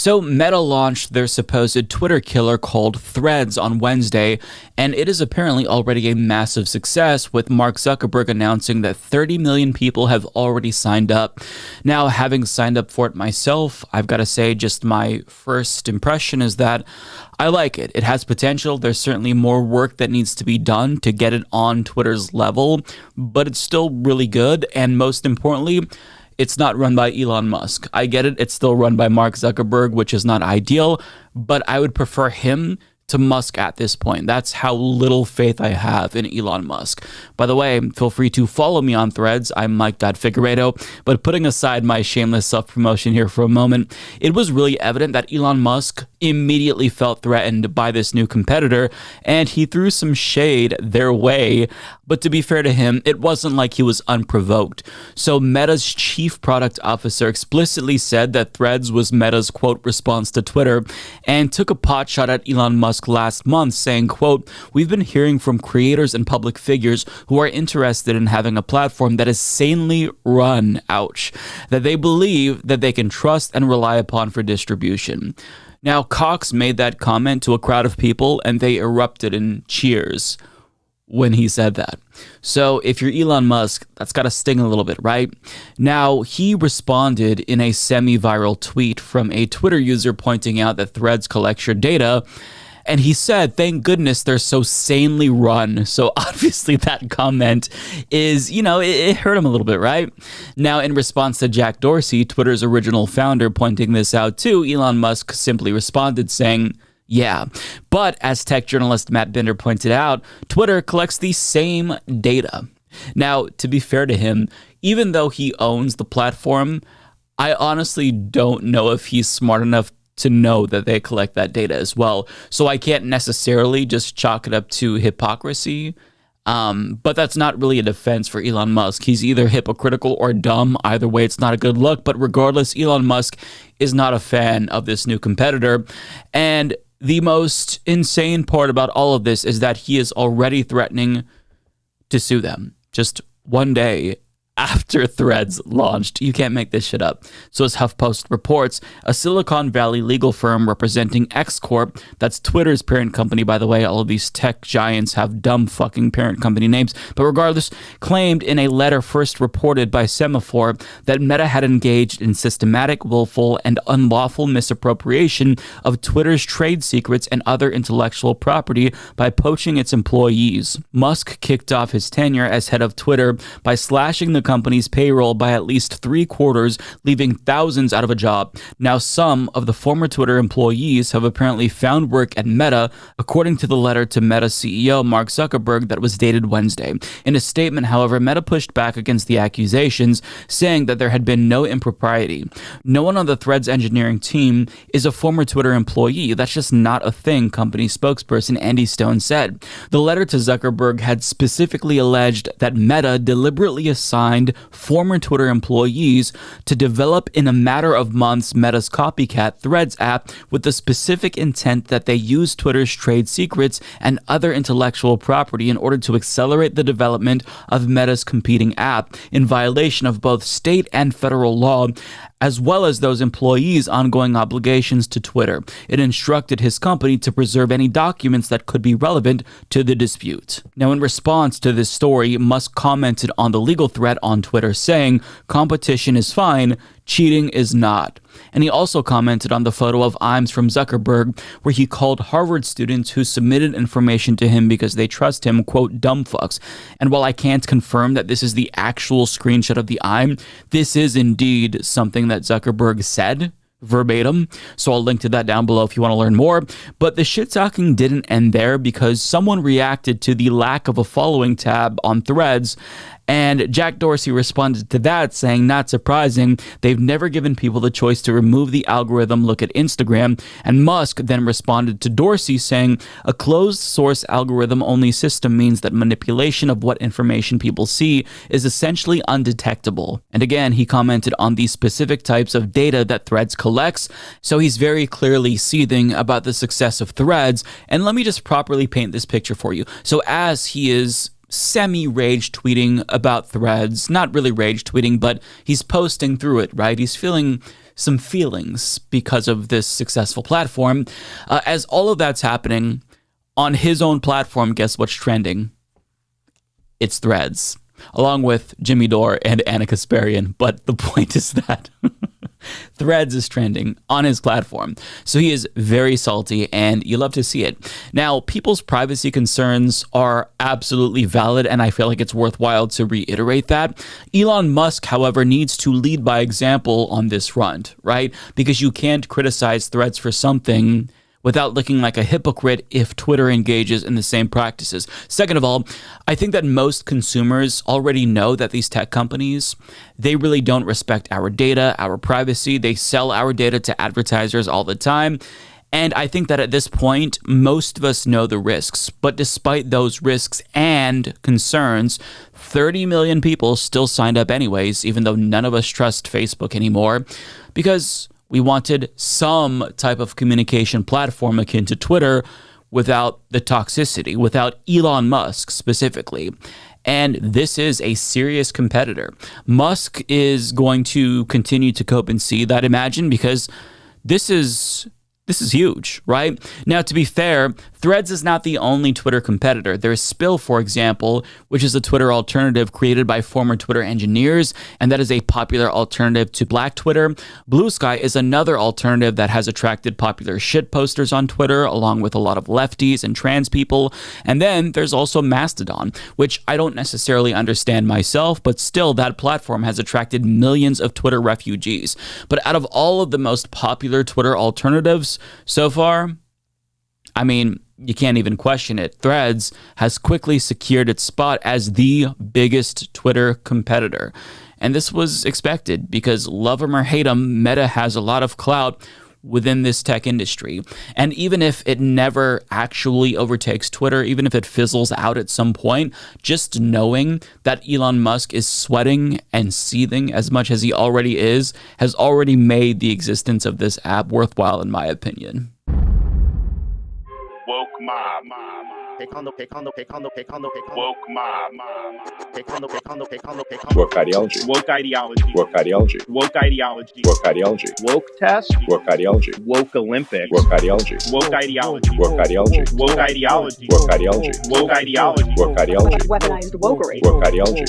So Meta launched their supposed Twitter killer called Threads on Wednesday, and it is apparently already a massive success, with Mark Zuckerberg announcing that 30 million people have already signed up. Now, having signed up for it myself, I've got to say just my first impression is that I like it. It has potential. There's certainly more work that needs to be done to get it on Twitter's level, but it's still really good, and most importantly, it's not run by Elon Musk. I get it. It's still run by Mark Zuckerberg, which is not ideal, but I would prefer him to Musk at this point. That's how little faith I have in Elon Musk. By the way, feel free to follow me on Threads. I'm Mike.Figueredo. But putting aside my shameless self-promotion here for a moment, it was really evident that Elon Musk immediately felt threatened by this new competitor, and he threw some shade their way. But to be fair to him, it wasn't like he was unprovoked. So Meta's chief product officer explicitly said that Threads was Meta's, quote, response to Twitter, and took a potshot at Elon Musk last month, saying, quote, "We've been hearing from creators and public figures who are interested in having a platform that is sanely run, ouch, that they believe that they can trust and rely upon for distribution." Now, Cox made that comment to a crowd of people, and they erupted in cheers when he said that. So if you're Elon Musk, that's got to sting a little bit, right? Now, he responded in a semi-viral tweet from a Twitter user pointing out that Threads collects your data, and he said, "Thank goodness they're so sanely run." So obviously that comment is, it hurt him a little bit, right? Now, in response to Jack Dorsey, Twitter's original founder, pointing this out too, Elon Musk simply responded saying, "Yeah, but as tech journalist Matt Binder pointed out, Twitter collects the same data." Now, to be fair to him, even though he owns the platform, I honestly don't know if he's smart enough to know that they collect that data as well. So I can't necessarily just chalk it up to hypocrisy. But that's not really a defense for Elon Musk. He's either hypocritical or dumb. Either way, it's not a good look. But regardless, Elon Musk is not a fan of this new competitor. And the most insane part about all of this is that he is already threatening to sue them just one day after Threads launched. You can't make this shit up. So as HuffPost reports, a Silicon Valley legal firm representing X Corp, that's Twitter's parent company, by the way, all of these tech giants have dumb fucking parent company names, but regardless, claimed in a letter first reported by Semaphore that Meta had engaged in systematic, willful, and unlawful misappropriation of Twitter's trade secrets and other intellectual property by poaching its employees. Musk kicked off his tenure as head of Twitter by slashing the company's payroll by at least 3/4, leaving thousands out of a job. Now, some of the former Twitter employees have apparently found work at Meta, according to the letter to Meta CEO Mark Zuckerberg that was dated Wednesday. In a statement, however, Meta pushed back against the accusations, saying that there had been no impropriety. No one on the Threads engineering team is a former Twitter employee. That's just not a thing, company spokesperson Andy Stone said. The letter to Zuckerberg had specifically alleged that Meta deliberately assigned former Twitter employees to develop in a matter of months Meta's copycat Threads app with the specific intent that they use Twitter's trade secrets and other intellectual property in order to accelerate the development of Meta's competing app in violation of both state and federal law, as well as those employees' ongoing obligations to Twitter. It instructed his company to preserve any documents that could be relevant to the dispute. Now, in response to this story, Musk commented on the legal threat on Twitter, saying, "Competition is fine, cheating is not." And he also commented on the photo of Imes from Zuckerberg, where he called Harvard students who submitted information to him because they trust him, quote, "dumb fucks." And while I can't confirm that this is the actual screenshot of the Ime, this is indeed something that Zuckerberg said verbatim. So I'll link to that down below if you want to learn more. But the shit talking didn't end there, because someone reacted to the lack of a following tab on Threads, and Jack Dorsey responded to that saying, "Not surprising, they've never given people the choice to remove the algorithm, look at Instagram." And Musk then responded to Dorsey saying, "A closed source algorithm only system means that manipulation of what information people see is essentially undetectable." And again, he commented on the specific types of data that Threads collects, so he's very clearly seething about the success of Threads. And let me just properly paint this picture for you. So as he is semi-rage tweeting about Threads, not really rage tweeting, but he's posting through it, right? He's feeling some feelings because of this successful platform. As all of that's happening on his own platform, guess what's trending? It's Threads, along with Jimmy Dore and Anna Kasparian. But the point is that Threads is trending on his platform. So he is very salty, and you love to see it. Now, people's privacy concerns are absolutely valid, and I feel like it's worthwhile to reiterate that. Elon Musk, however, needs to lead by example on this front, right? Because you can't criticize Threads for something without looking like a hypocrite if Twitter engages in the same practices. Second of all, I think that most consumers already know that these tech companies, they really don't respect our data, our privacy. They sell our data to advertisers all the time. And I think that at this point, most of us know the risks. But despite those risks and concerns, 30 million people still signed up anyways, even though none of us trust Facebook anymore, because we wanted some type of communication platform akin to Twitter without the toxicity, without Elon Musk specifically. And this is a serious competitor. Musk is going to continue to cope and see that, imagine, because this is huge, right? Now, to be fair, Threads is not the only Twitter competitor. There's Spill, for example, which is a Twitter alternative created by former Twitter engineers, and that is a popular alternative to Black Twitter. Blue Sky is another alternative that has attracted popular shit posters on Twitter, along with a lot of lefties and trans people. And then there's also Mastodon, which I don't necessarily understand myself, but still that platform has attracted millions of Twitter refugees. But out of all of the most popular Twitter alternatives so far, I mean, you can't even question it. Threads has quickly secured its spot as the biggest Twitter competitor. And this was expected because, love him or hate him, Meta has a lot of clout within this tech industry. And even if it never actually overtakes Twitter, even if it fizzles out at some point, just knowing that Elon Musk is sweating and seething as much as he already is has already made the existence of this app worthwhile, in my opinion. Woke mob. Woke mob. Woke ideology. Woke ideology. Woke ideology. Woke ideology. Woke ideology. Woke test. Woke ideology. Woke Olympics. Woke ideology. Woke ideology. Woke ideology. Woke ideology. Woke ideology. Woke ideology. Woke ideology. Weaponized wokery. Woke ideology.